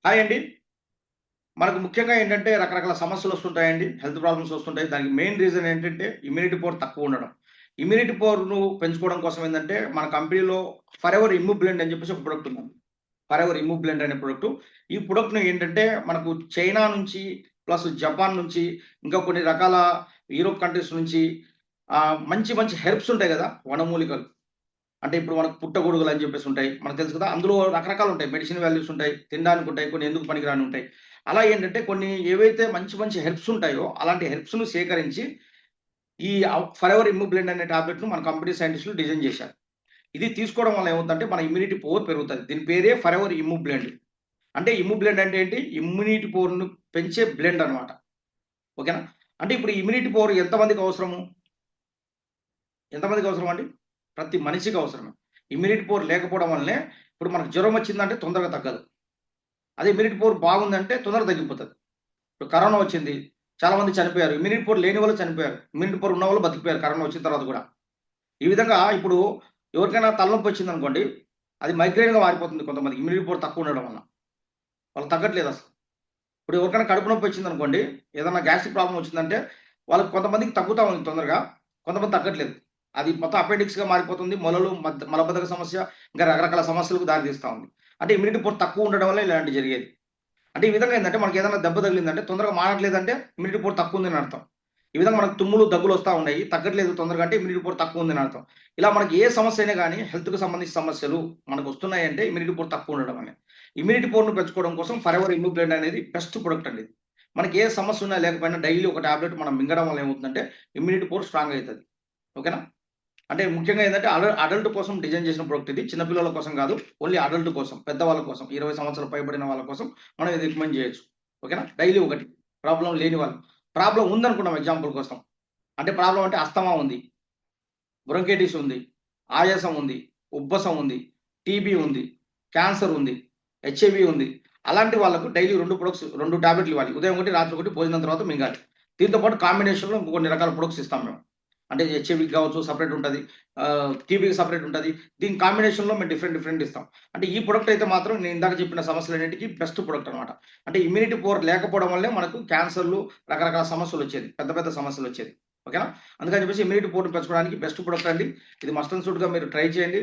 Hi అండి. మనకు ముఖ్యంగా ఏంటంటే రకరకాల సమస్యలొస్తుంటాయండి. హెల్త్ ప్రాబ్లమ్స్ వస్తుంటాయి. దానికి మెయిన్ రీజన్ ఏంటంటే ఇమ్యూనిటీ పవర్ తక్కువుండడం. ఇమ్యూనిటీ పవర్‌ను పెంచుకోవడం కోసం ఏందంటే మన కంపెనీలో ఫరెవర్ ఇమ్ముబ్లెంట్ అని చెప్పేసి ఒక ప్రొడక్ట్ ఉందండి. ఫరెవర్ ఇమ్ముబ్లెంట్ అనే ప్రొడక్టు. ఈ ప్రొడక్ట్‌ని ఏంటంటే మనకు చైనా నుంచి ప్లస్ జపాన్ నుంచి ఇంకా కొన్ని రకాల యూరోప్ కంట్రీస్ నుంచి మంచి మంచి హెర్బ్స్ ఉంటాయి గదా! వనమూలికలు. అంటే ఇప్పుడు మనకు పుట్టగొడుగులు అని చెప్పేసి ఉంటాయి. మనకు తెలుసు కదా! అందులో రకరకాలుంటాయి. మెడిసిన్ వాల్యూస్ ఉంటాయి. తినడానికుంటాయి. కొన్ని ఎందుకు పనికిరానివుంటాయి. అలా ఏంటంటే కొన్ని ఏవైతే మంచి మంచి హెర్బ్స్ ఉంటాయో, అలాంటి హెర్బ్స్‌ను సేకరించి ఈ ఫరెవర్ ఇమ్ముబ్లెంట్ అనే టాబ్లెట్‌ను మన కంపెనీ సైంటిస్ట్‌లు డిజైన్ చేశారు. ఇది తీసుకోవడం వల్ల ఏమవుద్దంటే మన ఇమ్యూనిటీ పవర్ పెరుగుతది. దీని పేరే ఫరెవర్ ఇమ్ముబ్లెంట్. అంటే ఇమ్ముబ్లెంట్ అంటే ఏంటి? ఇమ్యూనిటీ పవర్‌ను పెంచే బ్లెండ్ అన్నమాట. ఓకేనా? అంటే ఇప్పుడు ఇమ్యూనిటీ పవర్ ఎంతమందికి అవసరము? ఎంతమందికి అవసరం అండి? ప్రతి మనిషికి అవసరమే. ఇమ్యూనిటీ పవర్ లేకపోవడం వల్లనే ఇప్పుడు మనకు జ్వరం వచ్చిందంటే తొందరగా తగ్గదు. అదే ఇమ్యూనిటీ పవర్ బాగుందంటే తొందరగా తగ్గిపోతది. ఇప్పుడు కరోనా వచ్చింది. చాలా మంది చనిపోయారు. ఇమ్యూనిటీ పవర్ లేని వాళ్ళు చనిపోయారు. ఇమ్యూనిటీ పవర్ ఉన్నవాళ్ళు బతికిపోయారు కరోనా వచ్చిన తర్వాత గూడా. ఈ విధంగా ఇప్పుడు ఎవరికైనా తలనొప్పి వచ్చిందనుకోండి, అది మైగ్రేన్‌గా మారిపోతుంది కొంతమందికి ఇమ్యూనిటీ పవర్ తక్కువ ఉండడం వల్ల. వాళ్ళకి తగ్గట్లేదసలు. ఇప్పుడు ఎవరికైనా కడుపు నొప్పి వచ్చిందనుకోండి, ఏదన్నా గ్యాస్ట్రిక్ ప్రాబ్లమ్ వచ్చిందంటే, వాళ్ళకి కొంతమందికి తగ్గుతా ఉంది తొందరగా. కొంతమంది తగ్గట్లేదు. అది మొత్తం అపెండిక్స్‌గా మారిపోతుంది. మొలలు, మలబద్ధక సమస్య, ఇంకా రకరకాల సమస్యలకు దారి తీస్తా ఉంది. అంటే ఇమ్యూనిటీ పవర్ తక్కువ ఉండడం వల్ల ఇలాంటివి జరిగేది. అంటే ఈ విధంగా ఏందంటే మనకేదైనా దెబ్బ తగిలిందంటే తొందరగా మానట్లేదంటే ఇమ్యూనిటీ పవర్ తక్కువుందని అర్థం. ఈ విధంగా మనకు తుమ్ములు, దగ్గులొస్తా ఉన్నాయి. తగ్గట్లేదు తొందరగా అంటే ఇమ్యూనిటీ పవర్ తక్కువుందని అర్థం. ఇలా మనకి ఏ సమస్య అయినా గాని హెల్త్‌కి సంబంధించిన సమస్యలు మనకొస్తున్నాయంటే ఇమ్యూనిటీ పవర్ తక్కువుండడం వల్లే. ఇమ్యూనిటీ పవర్‌ని పెంచుకోవడం కోసం ఫరెవర్ ఇమ్యూబ్లెంట్ అనేది బెస్ట్ ప్రొడక్ట్ అండి ఇది. మనకి ఏ సమస్య ఉన్నా లేకపోయినా డైలీ ఒక టాబ్లెట్ మనం మింగడం వల్ల ఏమవుతుందంటే ఇమ్యూనిటీ పవర్ స్ట్రాంగ్ అయితది. ఓకేనా? అంటే ముఖ్యంగా ఏందంటే అడల్ట్ కోసం డిజైన్ చేసిన ప్రొడక్ట్ ఇది. చిన్న పిల్లల కోసం కాదు. ఓన్లీ అడల్ట్ కోసం, పెద్దవాళ్ళ కోసం, 20 సంవత్సరాలు పైబడిన వాళ్ళ కోసం మనం ఇది రికమెండ్ చేయొచ్చు. ఓకేనా? డైలీ ఒకటి. ప్రాబ్లమ్ లేని వాళ్ళు. ప్రాబ్లమ్ ఉందనుకున్నాం ఎగ్జాంపుల్ కోసం. అంటే ప్రాబ్లమ్ అంటే అస్తమా ఉంది, బ్రోంకైటిస్ ఉంది, ఆయాసం ఉంది, ఉబ్బసం ఉంది, టీబీ ఉంది, క్యాన్సర్ ఉంది, హెచ్ఐవీ ఉంది. అలాంటి వాళ్ళకు డైలీ 2 టాబ్లెట్‌లు ఇవ్వాలి. ఉదయం ఒకటి, రాత్రి ఒకటి భోజనం తర్వాత మింగాలి. దీంతో పాటు కాంబినేషన్‌లో ఇంక కొన్ని రకాల ప్రొడక్ట్స్ ఇస్తాం మేము. అంటే హెచ్ఐవీకి కావచ్చు సెపరేట్ ఉంటది. టీబీకి సెపరేట్ ఉంటది. దీని కాంబినేషన్‌లో మేము డిఫరెంట్ ఇస్తాం. అంటే ఈ ప్రొడక్ట్ అయితే మాత్రం నేను ఇందాక చెప్పిన సమస్యలన్నిటికి బెస్ట్ ప్రొడక్ట్ అనమాట. అంటే ఇమ్యూనిటీ పవర్ లేకపోవడం వల్లే మనకు క్యాన్సర్‌లు, రకరకాల సమస్యలొచ్చేది. పెద్ద పెద్ద సమస్యలొచ్చేది. ఓకేనా? అందుకని చెప్పేసి ఇమ్యూనిటీ పవర్‌ని పెంచుకోవడానికి బెస్ట్ ప్రొడక్ట్ అండి. ఇది మస్ట్ అండ్ షుడ్‌గా మీరు ట్రై చేయండి.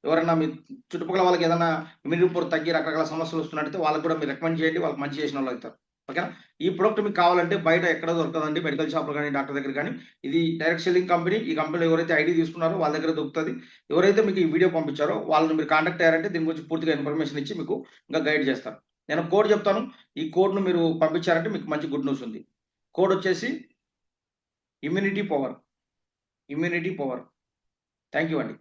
ఎవరైనా మీ చుట్టుపక్కల వాళ్ళకి ఏదన్నా ఇమ్యూనిటీ పవర్ తగ్గి రకరకాల సమస్యలొస్తున్నట్టయితే వాళ్ళకి కూడా మీరు రికమెండ్ చేయండి. వాళ్ళకి మంచి చేసినోళ్ళవుతారు. ఓకేనా? ఈ ప్రొడక్ట్ మీకు కావాలంటే బయట ఎక్కడ దొరకదండి. మెడికల్ షాప్‌లో గాని, డాక్టర్ దగ్గర గాని. ఇది డైరెక్ట్ సెల్లింగ్ కంపెనీ. ఈ కంపెనీలో ఎవరైతే ఐడీ తీసుకున్నారో వాళ్ళ దగ్గర దొరుకుతది. ఎవరైతే మీకు ఈ వీడియో పంపించారో వాళ్ళని మీరు కాంటాక్ట్ అయ్యారంటే దీని గురించి పూర్తిగా ఇన్ఫర్మేషన్ ఇచ్చి మీకు ఇంకా గైడ్ చేస్తారు. నేను కోడ్ చెప్తాను. ఈ కోడ్‌ను మీరు పంపించారంటే మీకు మంచి గుడ్ న్యూస్ ఉంది. కోడొచ్చేసి immunity power. Immunity power. Thank you అండి.